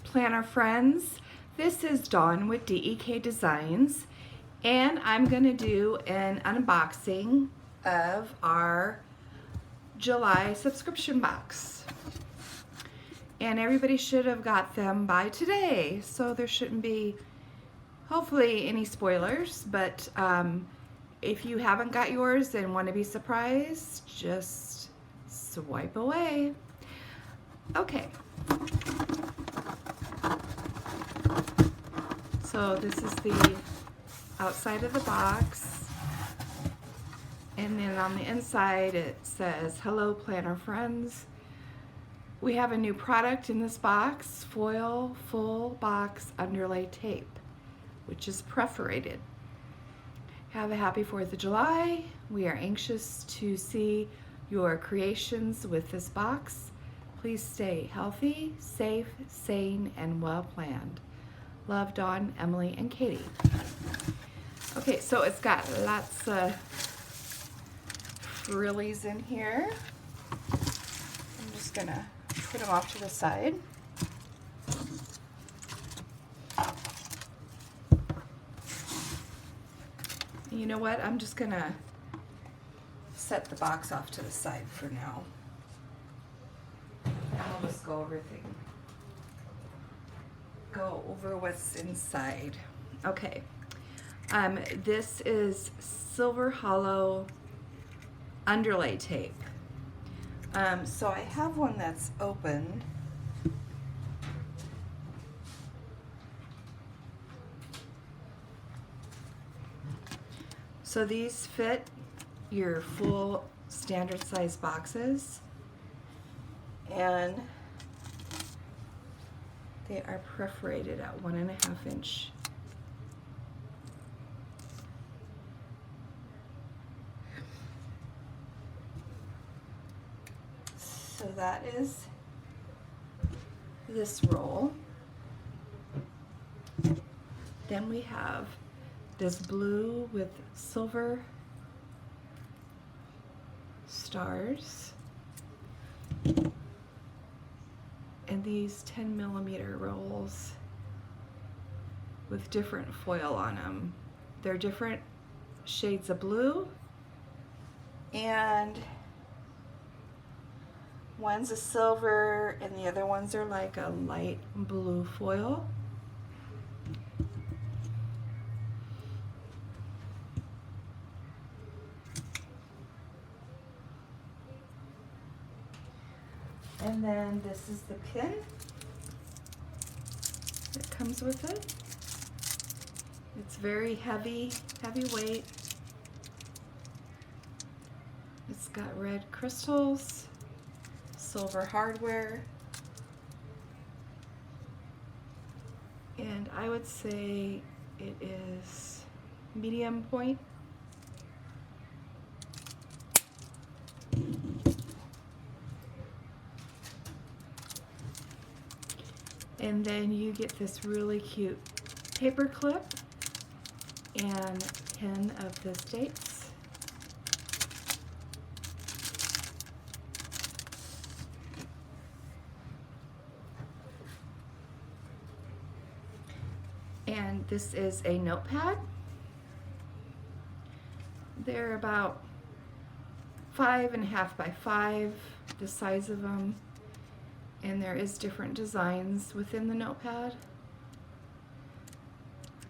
planner friends. This is Dawn with DEK Designs, and I'm going to do an unboxing of our July subscription box. And everybody should have got them by today, so there shouldn't be, hopefully, any spoilers. But if you haven't got yours and want to be surprised, just swipe away. Okay. So this is the outside of the box, and then on the inside it says, "Hello planner friends. We have a new product in this box, foil full box underlay tape, which is perforated. Have a happy 4th of July. We are anxious to see your creations with this box. Please stay healthy, safe, sane, and well planned. Love, Dawn, Emily, and Katie." Okay, so it's got lots of frillies in here. I'm just gonna put them off to the side. You know what? I'm just gonna set the box off to the side for now. And we'll just go over what's inside. Okay. This is Silver Hollow underlay tape. So I have one that's open. So these fit your full standard size boxes, and they are perforated at 1.5 inch. So that is this roll. Then we have this blue with silver stars, and these 10mm rolls with different foil on them. They're different shades of blue, and one's a silver and the other ones are like a light blue foil. And then this is the pin that comes with it. It's very heavyweight. It's got red crystals, silver hardware, and I would say it is medium point. And then you get this really cute paper clip and pin of the states. And this is a notepad. They're about 5.5 by 5, the size of them. And there is different designs within the notepad.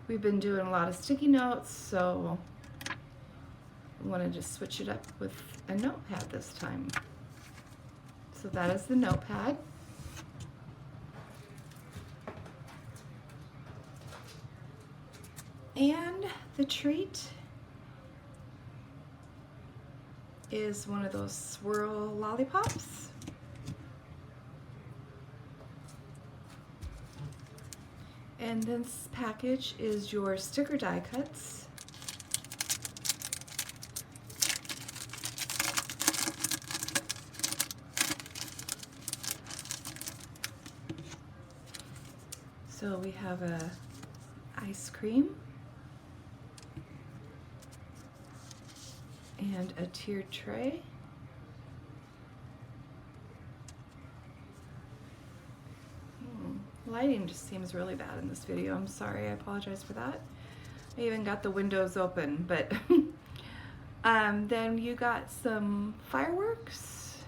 We've been doing a lot of sticky notes, so we want to just switch it up with a notepad this time. So that is the notepad. And the treat is one of those swirl lollipops. And this package is your sticker die cuts. So we have a ice cream and a tiered tray. lighting just seems really bad in this video. I'm sorry, I apologize for that. I even got the windows open, but then you got some fireworks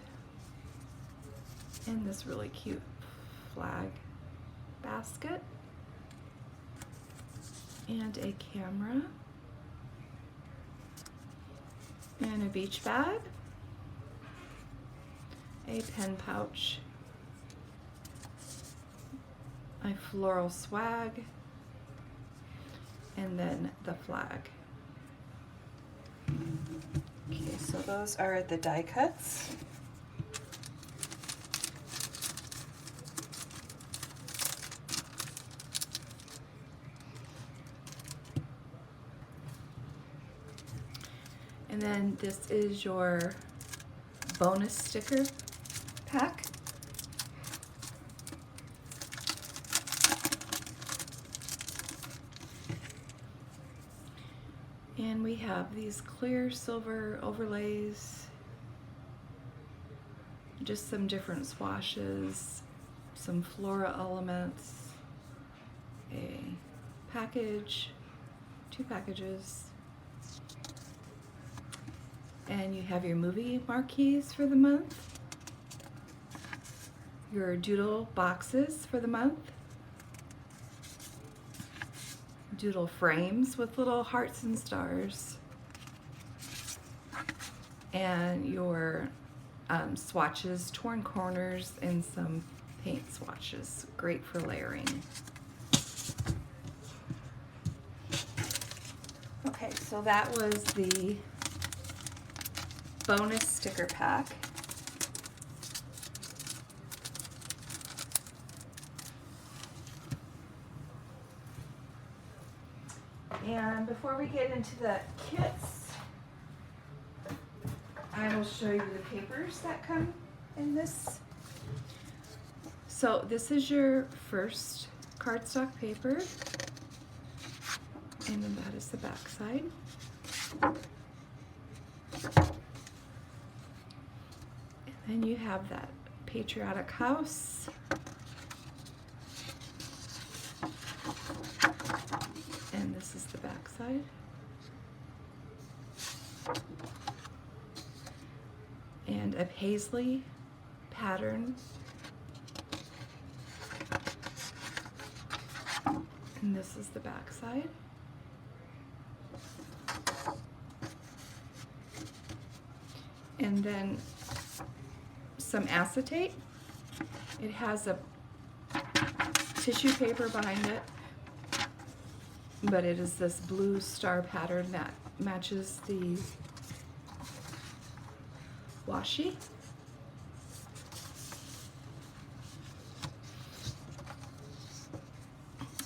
and this really cute flag basket and a camera and a beach bag, a pen pouch, a floral swag, and then the flag. Okay, so those are the die cuts. And then this is your bonus sticker pack. And we have these clear silver overlays, just some different swashes, some flora elements, a package, 2 packages, and you have your movie marquees for the month, your doodle boxes for the month, doodle frames with little hearts and stars, and your swatches, torn corners, and some paint swatches. Great for layering. Okay, so that was the bonus sticker pack. And before we get into the kits, I will show you the papers that come in this. So this is your first cardstock paper, and then that is the back side. And then you have that patriotic house. And this is the back side. And a paisley pattern. And this is the back side. And then some acetate. It has a tissue paper behind it, but it is this blue star pattern that matches the washi.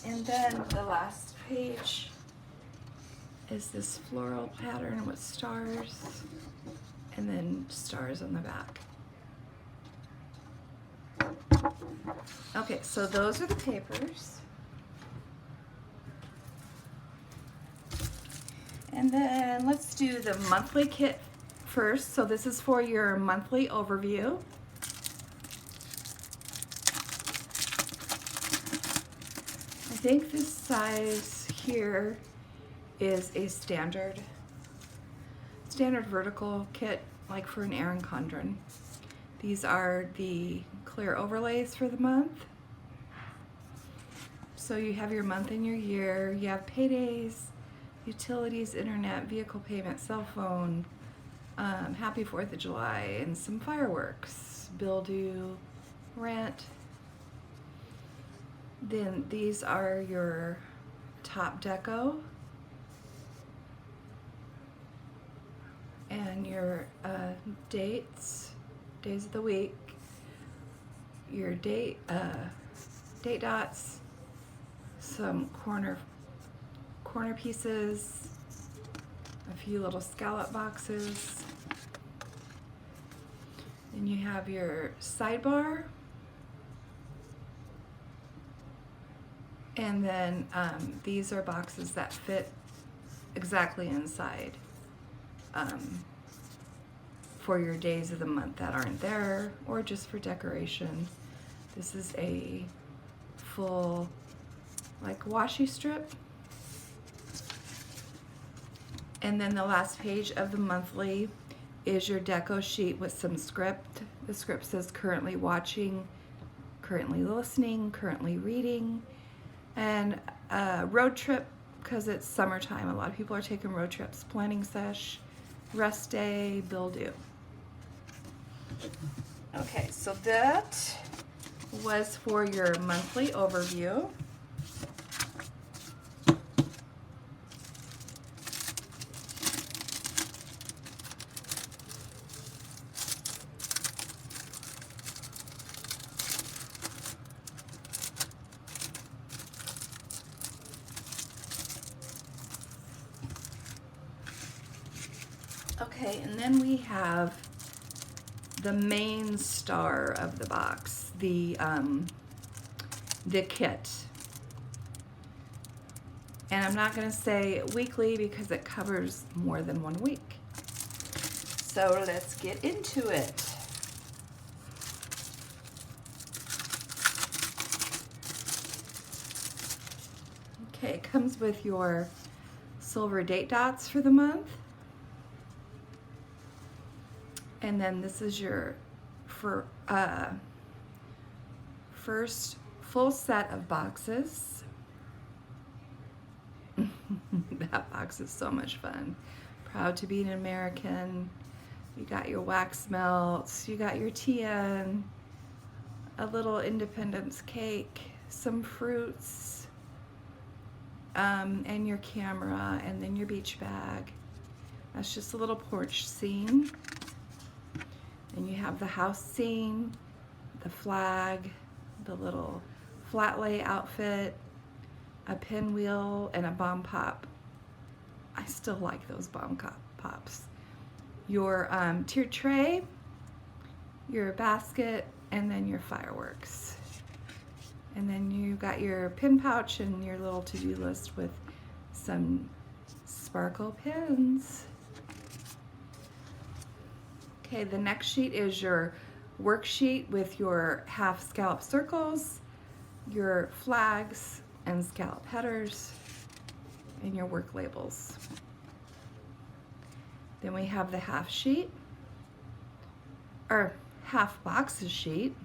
And then the last page is this floral pattern with stars, and then stars on the back. Okay, so those are the papers. And then let's do the monthly kit first. So this is for your monthly overview. I think this size here is a standard vertical kit, like for an Erin Condren. These are the clear overlays for the month. So you have your month and your year, you have paydays, utilities, internet, vehicle payment, cell phone, happy 4th of July, and some fireworks, bill due, rent. Then these are your top deco and your days of the week, your date dots, some corner pieces, a few little scallop boxes. Then you have your sidebar, and then these are boxes that fit exactly inside for your days of the month that aren't there, or just for decoration. This is a full like washi strip. And then the last page of the monthly is your deco sheet with some script. The script says currently watching, currently listening, currently reading, and road trip because it's summertime. A lot of people are taking road trips, planning sesh, rest day, bill due. Okay, so that was for your monthly overview. Okay, and then we have the main star of the box, the kit. And I'm not going to say weekly because it covers more than 1 week. So let's get into it. Okay, it comes with your silver date dots for the month. And then this is your first full set of boxes. That box is so much fun. Proud to be an American. You got your wax melts, you got your TN, a little Independence cake, some fruits, and your camera, and then your beach bag. That's just a little porch scene. And you have the house scene, the flag, the little flat lay outfit, a pinwheel, and a bomb pop. I still like those bomb pops. Your tiered tray, your basket, and then your fireworks. And then you got your pin pouch and your little to-do list with some sparkle pins. Okay, the next sheet is your worksheet with your half scallop circles, your flags and scallop headers, and your work labels. Then we have the half sheet, or half boxes sheet.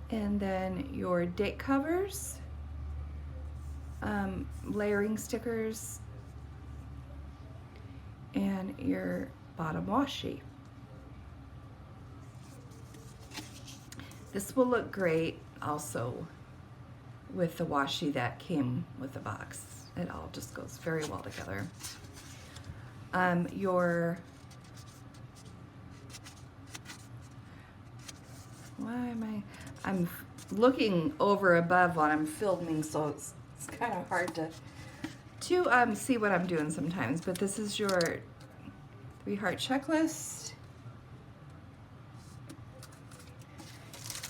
And then your date covers, layering stickers, and your bottom washi. This will look great also with the washi that came with the box. It all just goes very well together. I'm looking over above while I'm filming, so it's kind of hard to see what I'm doing sometimes, but this is your 3-heart checklist.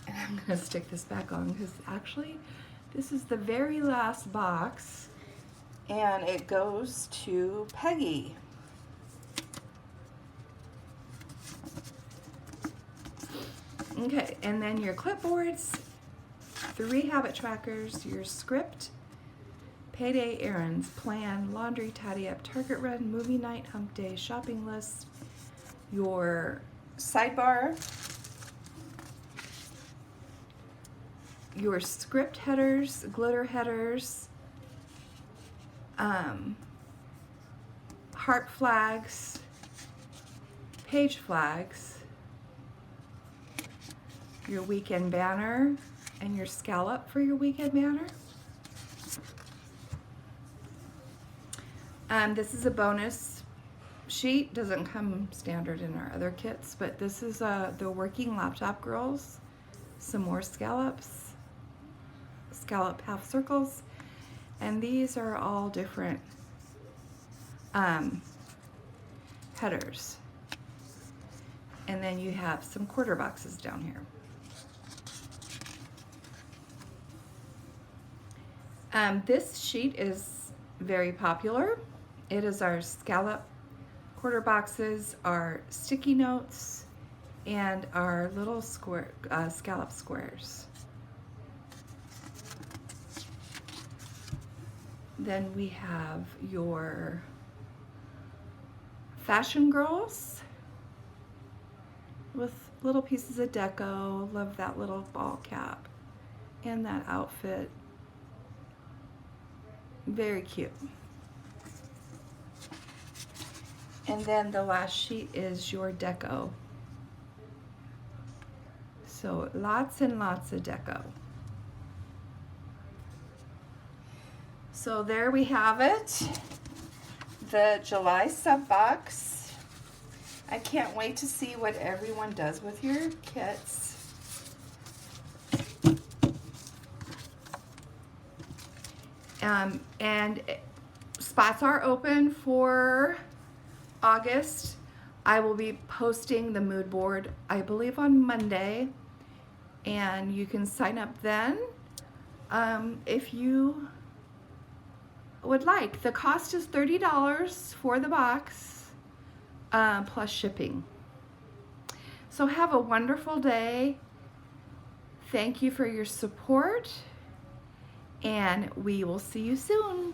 And I'm gonna stick this back on because actually this is the very last box and it goes to Peggy. Okay, and then your clipboards, 3 habit trackers, your script, payday errands, plan, laundry, tidy up, Target run, movie night, hump day, shopping list, your sidebar, your script headers, glitter headers, heart flags, page flags, your weekend banner, and your scallop for your weekend banner. This is a bonus sheet, doesn't come standard in our other kits, but this is the Working Laptop Girls, some more scallops, scallop half circles, and these are all different headers. And then you have some quarter boxes down here. This sheet is very popular. It is our scallop quarter boxes, our sticky notes, and our little square scallop squares. Then we have your fashion girls with little pieces of deco. Love that little ball cap and that outfit. Very cute. And then the last sheet is your deco. So lots and lots of deco. So there we have it, the July sub box. I can't wait to see what everyone does with your kits. And spots are open for August. I will be posting the mood board, I believe, on Monday, and you can sign up then if you would like. The cost is $30 for the box plus shipping. So have a wonderful day. Thank you for your support, and we will see you soon.